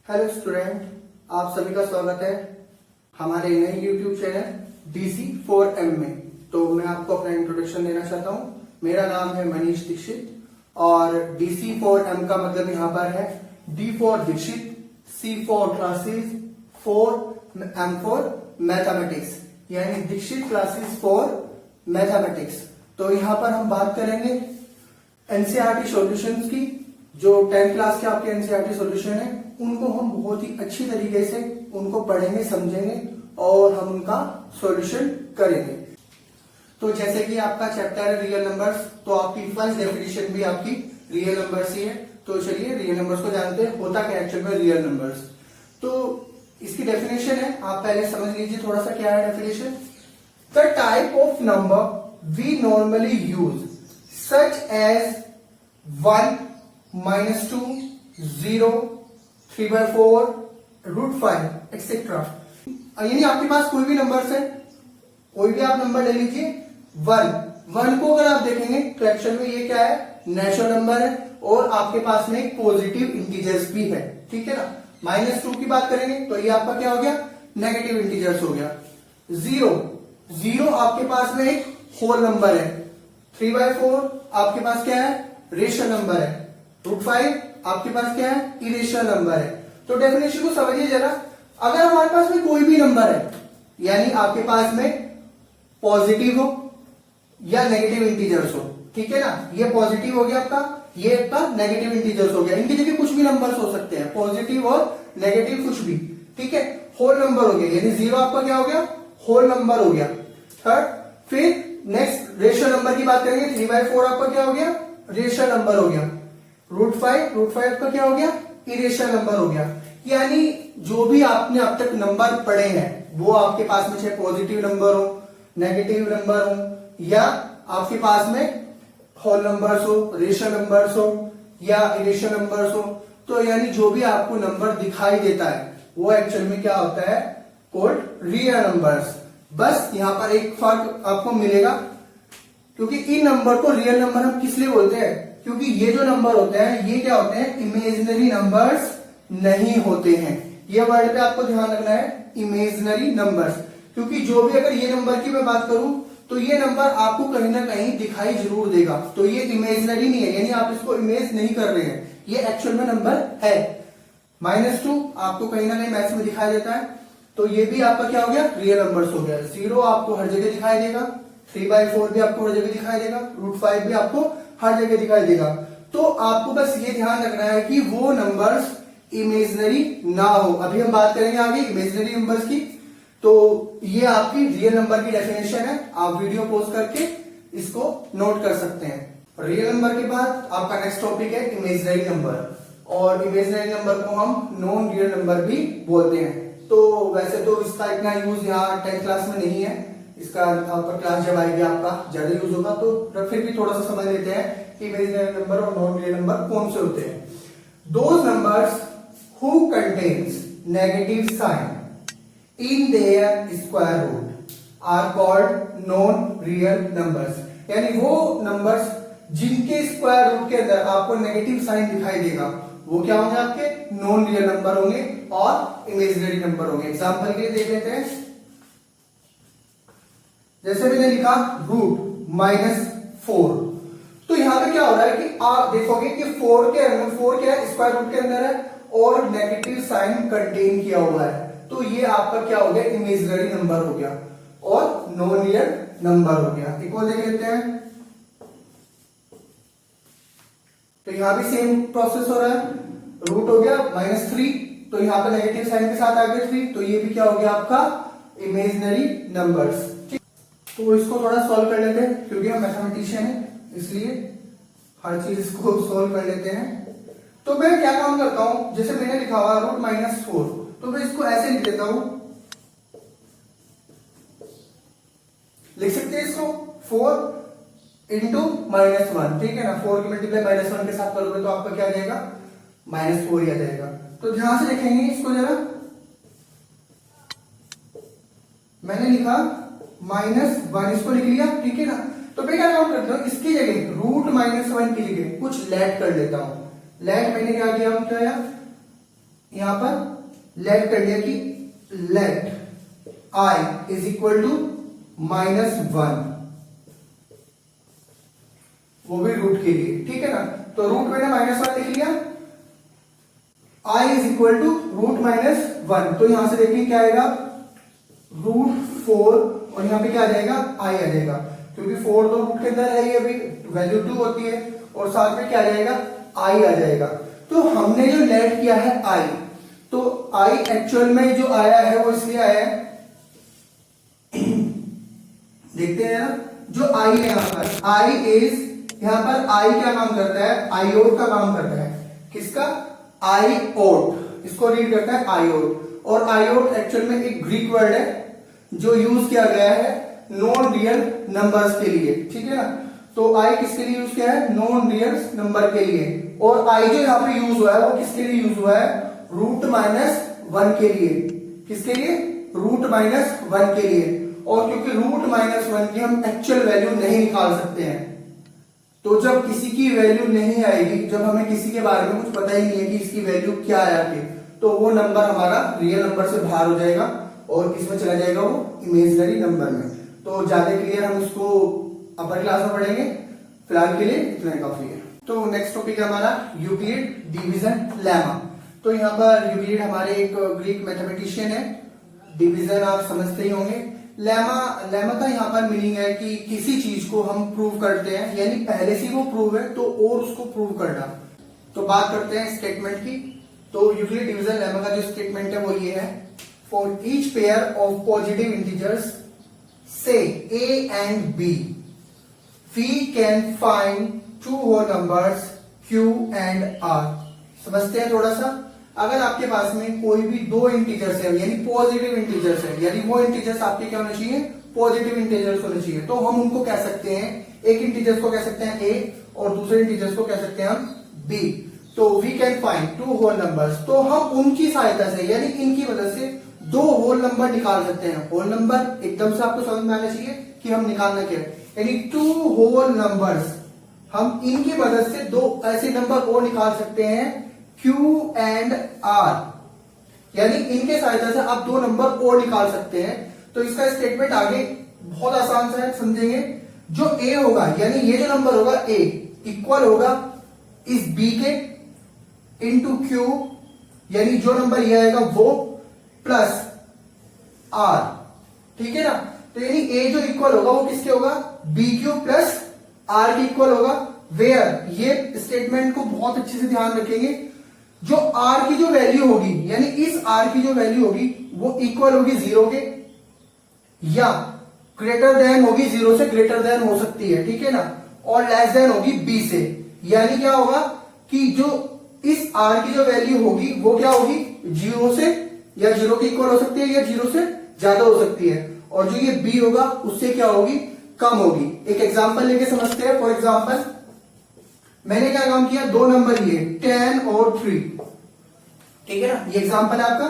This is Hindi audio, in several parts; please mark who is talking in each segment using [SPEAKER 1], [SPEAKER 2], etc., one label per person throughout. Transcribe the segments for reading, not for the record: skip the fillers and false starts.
[SPEAKER 1] हेलो स्टूडेंट, आप सभी का स्वागत है हमारे नए यूट्यूब चैनल DC4M में। तो मैं आपको अपना इंट्रोडक्शन देना चाहता हूँ। मेरा नाम है मनीष दीक्षित और DC4M का मतलब यहाँ पर है D for Dikshit, C for classes, 4M for mathematics, यानी दीक्षित क्लासेस फॉर मैथमेटिक्स। तो यहाँ पर हम बात करेंगे एनसीईआरटी सॉल्यूशंस की। जो 10th क्लास के आपके एनसीईआरटी सॉल्यूशन है उनको हम बहुत ही अच्छी तरीके से उनको पढ़ेंगे, समझेंगे और हम उनका सॉल्यूशन करेंगे। तो जैसे कि आपका चैप्टर है रियल नंबर्स, तो आपकी फर्स्ट डेफिनेशन भी आपकी रियल नंबर्स ही है। तो चलिए रियल नंबर्स को जानते हैं, होता क्या एक्चुअल में रियल नंबर्स। तो इसकी डेफिनेशन है, आप पहले समझ लीजिए थोड़ा सा क्या है definition. The type of number we normally use such as 1, -2, 0, 3/4, √5 etcetera. यानी आपके पास कोई भी नंबर्स है, कोई भी आप नंबर ले लीजिए। 1 को अगर आप देखेंगे तो एक्चुअल में ये क्या है, नेचुरल नंबर है और आपके पास में एक पॉजिटिव इंटीजर्स भी है, ठीक है ना। -2 की बात करेंगे तो ये आपका क्या हो गया, नेगेटिव इंटीजर्स हो गया। 0 आपके पास में एक होल नंबर है। 3/4 आपके पास क्या है, रेशनल नंबर है। √5 आपके पास क्या है, इरेशनल नंबर है। तो डेफिनेशन को समझिए जरा। अगर हमारे पास में कोई भी नंबर है, यानी आपके पास में पॉजिटिव हो या नेगेटिव इंटीजर्स हो, ठीक है ना। ये पॉजिटिव हो गया आपका, ये आपका नेगेटिव इंटीजर्स हो गया। इनकी जगह कुछ भी नंबर्स हो सकते हैं, पॉजिटिव और नेगेटिव कुछ भी, ठीक है। होल नंबर हो गया, यानी 0 आपका क्या हो गया, होल नंबर हो गया। थर्ड, फिर नेक्स्ट रेशनल नंबर की बात करेंगे। 3/4 आपका क्या हो गया, रेशनल नंबर हो गया। √5 आपका क्या हो गया, इरेशनल नंबर हो गया। यानी जो भी आपने अब तक नंबर पढ़े हैं वो आपके पास में चाहे पॉजिटिव नंबर हो, नेगेटिव नंबर हो या आपके पास में होल नंबर्स हो, रेशनल नंबर्स हो या इरेशनल नंबर्स हो, तो यानी जो भी आपको नंबर दिखाई देता है वो एक्चुअल में क्या होता है, कॉल्ड रियल नंबर्स। बस यहां पर एक फर्क आपको मिलेगा, क्योंकि इन नंबर को रियल नंबर हम किस लिए बोलते हैं, क्योंकि ये जो नंबर होते हैं ये क्या होते हैं, इमेजिनरी नंबर्स नहीं होते हैं। ये वर्ड पे आपको ध्यान रखना है, इमेजिनरी नंबर्स। क्योंकि जो भी, अगर ये नंबर की मैं बात करूं तो ये नंबर आपको कहीं ना कहीं दिखाई जरूर देगा, तो ये इमेजिनरी नहीं है, यानी आप इसको इमेज नहीं कर रहे हैं, ये एक्चुअल में नंबर है। -2 आपको कहीं ना कहीं मैथ्स में दिखाई देता है, तो ये भी आपका क्या हो गया, रियल नंबर्स हो गया। 0 आपको हर जगह दिखाई देगा, 3/4 भी आपको हर जगह दिखाई देगा, √5 भी आपको हर जगह दिखाई देगा। तो आपको बस ये ध्यान रखना है कि वो नंबर्स इमेजिनरी ना हो। अभी हम बात करेंगे आगे इमेजिनरी नंबर्स की। तो ये आपकी रियल नंबर की डेफिनेशन है, आप वीडियो पॉज करके इसको नोट कर सकते हैं। रियल नंबर के बाद आपका नेक्स्ट टॉपिक है इमेजिनरी नंबर, और इमेजिनरी नंबर को हम नॉन रियल नंबर भी बोलते हैं। तो वैसे तो इसका इतना यूज यहाँ 10th क्लास में नहीं है, इसका आपका क्लास जब आएगी आपका ज्यादा यूज होगा। तो फिर भी थोड़ा सा समझ लेते हैं कि इमेजिनरी नंबर और नॉन रियल नंबर कौन से होते हैं। Those numbers who contains negative sign in their square root are called non real numbers. यानी वो नंबर्स जिनके स्क्वायर रूट के अंदर आपको नेगेटिव साइन दिखाई देगा वो क्या होंगे, आपके नॉन रियल नंबर होंगे और इमेजिनरी नंबर होंगे। एग्जांपल के लिए देख लेते हैं। जैसे मैंने लिखा √-4, तो यहां पे क्या हो रहा है कि आप देखोगे कि 4 के अंदर, 4 क्या है, स्क्वायर रूट के अंदर है और नेगेटिव साइन कंटेन किया हुआ है, तो ये आपका क्या हो गया, इमेजिनरी नंबर हो गया और नॉन रियल नंबर हो गया। एक और देख लेते हैं। तो यहां भी सेम प्रोसेस हो रहा है, रूट हो गया -3, तो यहां पे नेगेटिव साइन के साथ आ गया 3, तो ये भी क्या हो गया आपका इमेजिनरी नंबर्स। तो इसको थोड़ा सॉल्व कर लेते हैं, क्योंकि हम मैथमेटिशियन हैं इसलिए हर चीज इसको सॉल्व कर लेते हैं। तो मैं क्या काम करता हूं, जैसे मैंने लिखा हुआ √-4, तो मैं इसको ऐसे लिख देता हूं, लिख सकते हैं इसको 4 × -1, ठीक है ना। 4 की मल्टीप्लाई -1 के साथ करोगे तो आपका क्या आ जाएगा, -4 ही आ जाएगा। तो ध्यान से देखेंगे इसको जरा, मैंने लिखा -1, इसको लिख लिया, ठीक है ना। तो मैं क्या काम करता हूं, इसकी जगह √-1 की जगह कुछ लेट कर लेता हूं। लेट मैंने क्या किया, यहां पर लेट कर लिया कि let I is equal to -1, वो भी रूट के लिए, ठीक है ना। तो रूट मैंने -1 लिख लिया, i is equal to root -1। तो यहां से देखिए क्या आएगा, √4, और यहां पे क्या आ जाएगा, i आ जाएगा, क्योंकि 4 तो रूट के अंदर है ही, अभी वैल्यू 2 होती है, और साथ में क्या आ जाएगा, i आ जाएगा। तो हमने जो लेट किया है i, तो i एक्चुअल में जो आया है वो इसलिए आया है, देखते हैं ना, जो i है यहां पर, i इज, यहां पर i क्या काम करता है, आयोट का काम करता है, किसका, आयोट, इसको रीड करता है आयोट, और आयोट एक्चुअल में एक ग्रीक वर्ड है जो यूज किया गया है नॉन रियल नंबर्स के लिए, ठीक है ना। तो आई किसके लिए यूज किया है, नॉन रियल नंबर के लिए, और आई जो यहाँ पे यूज हुआ है वो किसके लिए यूज हुआ है, √1 के लिए, किसके लिए, √1 के लिए। और क्योंकि √1 की हम एक्चुअल वैल्यू नहीं निकाल सकते हैं, तो जब किसी की वैल्यू नहीं आएगी, जब हमें किसी के बारे में कुछ पता ही नहीं है कि इसकी वैल्यू क्या आती है, तो वो नंबर हमारा रियल नंबर से बाहर हो जाएगा और किसमें चला जाएगा, वो इमेजिनरी नंबर में। तो ज्यादा क्लियर हम उसको अपर क्लास में पढ़ेंगे, फिलहाल के लिए इतना काफी है। तो नेक्स्ट टॉपिक है हमारा यूक्लिड डिवीजन लेमा। तो यहाँ पर यूक्लिड हमारे एक ग्रीक मैथमेटिशियन है, डिवीजन आप समझते ही होंगे। लेमा का यहाँ पर मीनिंग है कि किसी चीज को हम प्रूव करते हैं, यानी पहले से वो प्रूव है तो और उसको प्रूव करना। तो बात करते हैं स्टेटमेंट की। तो यूक्लिड डिवीजन लेमा का जो स्टेटमेंट है वो ये है, for each pair of positive integers से a and b we can find two whole numbers q and r। समझते हैं थोड़ा सा, अगर आपके पास में कोई भी दो इंटीजर्स है, यानी पॉजिटिव इंटीजर्स है, यानी वो इंटीजर्स आपके क्या होने चाहिए, पॉजिटिव इंटीजर्स होने चाहिए, तो हम उनको कह सकते हैं, एक इंटीजर्स को कह सकते हैं a और दूसरे इंटीजर्स को कह सकते हैं हम b। तो we can find two whole numbers, तो हम उनकी सहायता से, यानी इनकी मदद से दो होल नंबर निकाल सकते हैं। होल नंबर एकदम से आपको समझ में आना चाहिए कि हम निकालना क्या है, यानी टू होल नंबर्स, हम इनकी मदद से दो ऐसे नंबर और निकाल सकते हैं Q एंड R, यानी इनके सहायता से आप दो नंबर और निकाल सकते हैं। तो इसका स्टेटमेंट आगे बहुत आसान से समझेंगे। जो A होगा, यानी ये जो नंबर होगा A इक्वल होगा इस B के इंटू Q, यानी जो नंबर ये आएगा वो प्लस R, ठीक है ना। तो यानी A जो इक्वल होगा वो किसके होगा, BQ प्लस R के इक्वल होगा। वेयर, ये स्टेटमेंट को बहुत अच्छे से ध्यान रखेंगे, जो R की जो वैल्यू होगी, यानी इस R की जो वैल्यू होगी वो इक्वल होगी 0 के, या ग्रेटर देन होगी 0 से ग्रेटर देन हो सकती है, ठीक है ना, और लेस देन होगी B से। यानी क्या होगा कि जो इस R की जो वैल्यू होगी वो क्या होगी, 0 से, या 0 के इक्वल हो सकती है, या 0 से ज्यादा हो सकती है, और जो ये B होगा उससे क्या होगी, कम होगी। एक एग्जांपल लेके समझते हैं। फॉर एग्जांपल मैंने क्या काम किया, दो नंबर लिए 10 और 3, ठीक है ना, ये एग्जांपल है आपका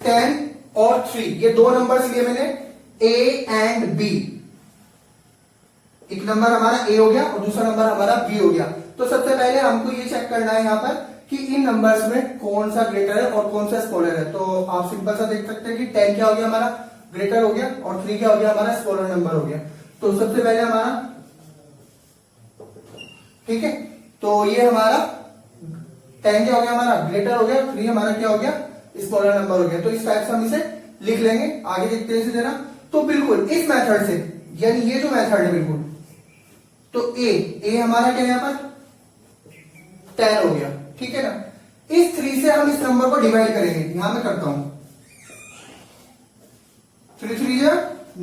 [SPEAKER 1] 10 और 3, ये दो नंबर लिए मैंने A एंड B। एक नंबर हमारा A हो गया और दूसरा नंबर हमारा B हो गया। तो सबसे पहले हमको ये चेक करना है यहां पर कि इन नंबर्स में कौन सा ग्रेटर है और कौन सा स्मॉलर है। तो आप सिंपल सा देख सकते हैं कि 10 क्या हो गया हमारा, ग्रेटर हो गया, और 3 क्या हो गया हमारा, स्मॉलर नंबर हो गया। तो सबसे पहले हमारा, ठीक है, तो ये हमारा 10 क्या हो गया हमारा, ग्रेटर हो गया, 3 हमारा क्या हो गया, स्मॉलर नंबर हो गया। तो इस टाइप से हम इसे लिख लेंगे। आगे देखते हैं इसे जरा। तो बिल्कुल इस मेथड से, यानी ये जो मेथड है बिल्कुल, तो ए हमारा क्या है यहां पर 10 हो गया, ठीक है ना। इस 3 से हम इस नंबर को डिवाइड करेंगे, यहां मैं करता हूं 3 3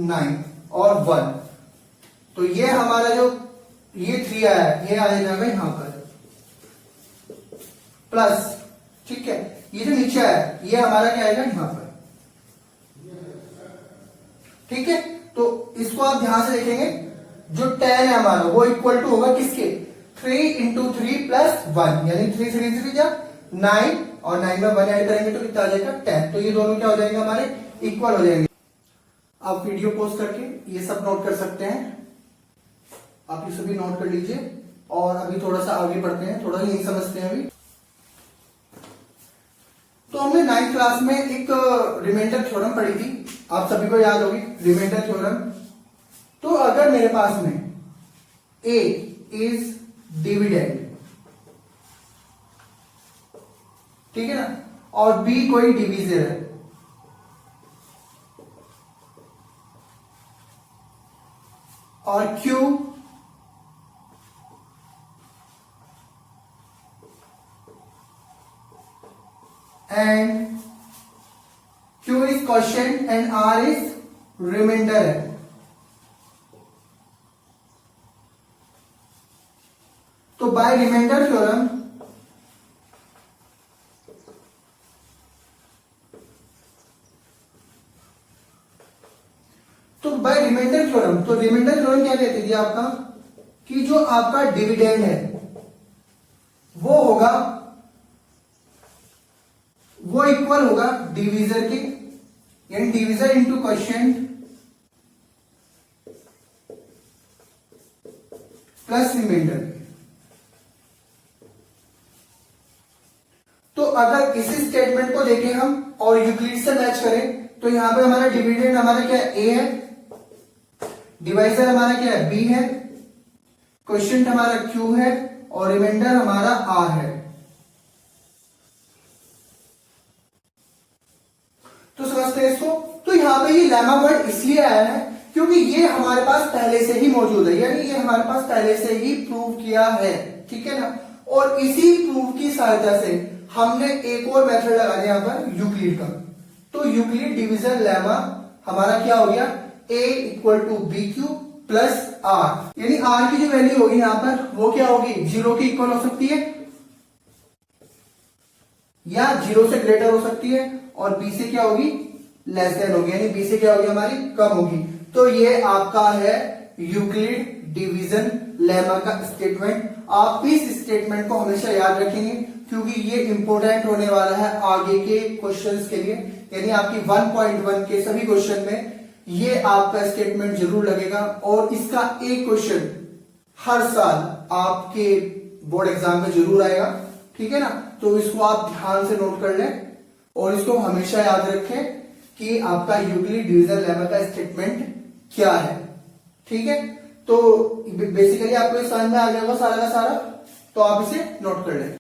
[SPEAKER 1] 9 और 1। तो ये हमारा जो ये 3 आया है, ये आ जाएगा यहां पर प्लस, ठीक है। ये जो नीचे आया है ये हमारा क्या आएगा यहां पर, ठीक है। तो इसको आप ध्यान से देखेंगे, जो 10 है हमारा वो इक्वल टू होगा किसके, 3 इंटू 3 प्लस 1, यानी 3 3 3 जा 9, और 9 में 1 ऐड करेंगे तो कितना आ जाएगा 10। तो ये दोनों क्या हो जाएंगे हमारे, इक्वल हो जाएंगे। आप वीडियो पॉज करके ये सब नोट कर सकते हैं, आप ये सभी नोट कर लीजिए। और अभी थोड़ा सा आगे बढ़ते हैं, थोड़ा नहीं समझते हैं अभी। हमने 9th क्लास में एक रिमाइंडर थ्योरम पढ़ी थी, आप सभी को याद होगी रिमाइंडर थ्योरम। तो अगर मेरे पास में A इज डिविडेंड, ठीक है ना, और B कोई डिवीजर है, और Q and Q is question and R is remainder है। तो बाय रिमाइंडर थ्योरम तो रिमाइंडर थ्योरम क्या कहती थी आपका, कि जो आपका डिविडेंड है वो होगा, वो इक्वल होगा डिवीजर के, यानी divisor into question plus remainder. तो अगर इसी स्टेटमेंट को देखें हम और यूक्लिड से मैच करें, तो यहां पे हमारा डिविडेंड हमारा क्या है, A है, डिवाइजर हमारा क्या है, B है, क्वेश्चन हमारा Q है, और रिमाइंडर हमारा R है। तो समझते हैं इसको। तो यहां पे ये लेमा वर्ड इसलिए आया है क्योंकि ये हमारे पास पहले से ही मौजूद है, यानी ये हमारे पास पहले से ही प्रूव किया है, ठीक है ना। और इसी प्रूफ की सहायता से हमने एक और मेथड लगा दिया यहां पर यूक्लिड का। तो यूक्लिड डिवीजन लेमा हमारा क्या हो गया, A equal to B Q plus R, यानी R की जो वैल्यू होगी यहां पर वो क्या होगी, 0 की इक्वल हो सकती है या 0 से ग्रेटर हो सकती है, और B से क्या होगी, लेस देन होगी, यानी B से क्या होगी हमारी, कम होगी। तो ये आपका है यूक्लिड डिवीजन लेमा का स्टेटमेंट। आप इस स्टेटमेंट को हमेशा याद रखेंगे क्योंकि ये इंपॉर्टेंट होने वाला है आगे के क्वेश्चंस के लिए, यानी आपकी 1.1 के सभी क्वेश्चन में ये आपका स्टेटमेंट जरूर लगेगा। और इसका एक क्वेश्चन हर साल आपके बोर्ड एग्जाम में जरूर आएगा, ठीक है ना। तो इसको आप ध्यान से नोट कर लें और इसको हमेशा याद रखें कि आपका यूक्लिड डिवीजन लेमा का स्टेटमेंट क्या है, ठीक है। तो बेसिकली आपको ये समझ में आ गया होगा सारा का सारा, तो आप इसे नोट कर लें।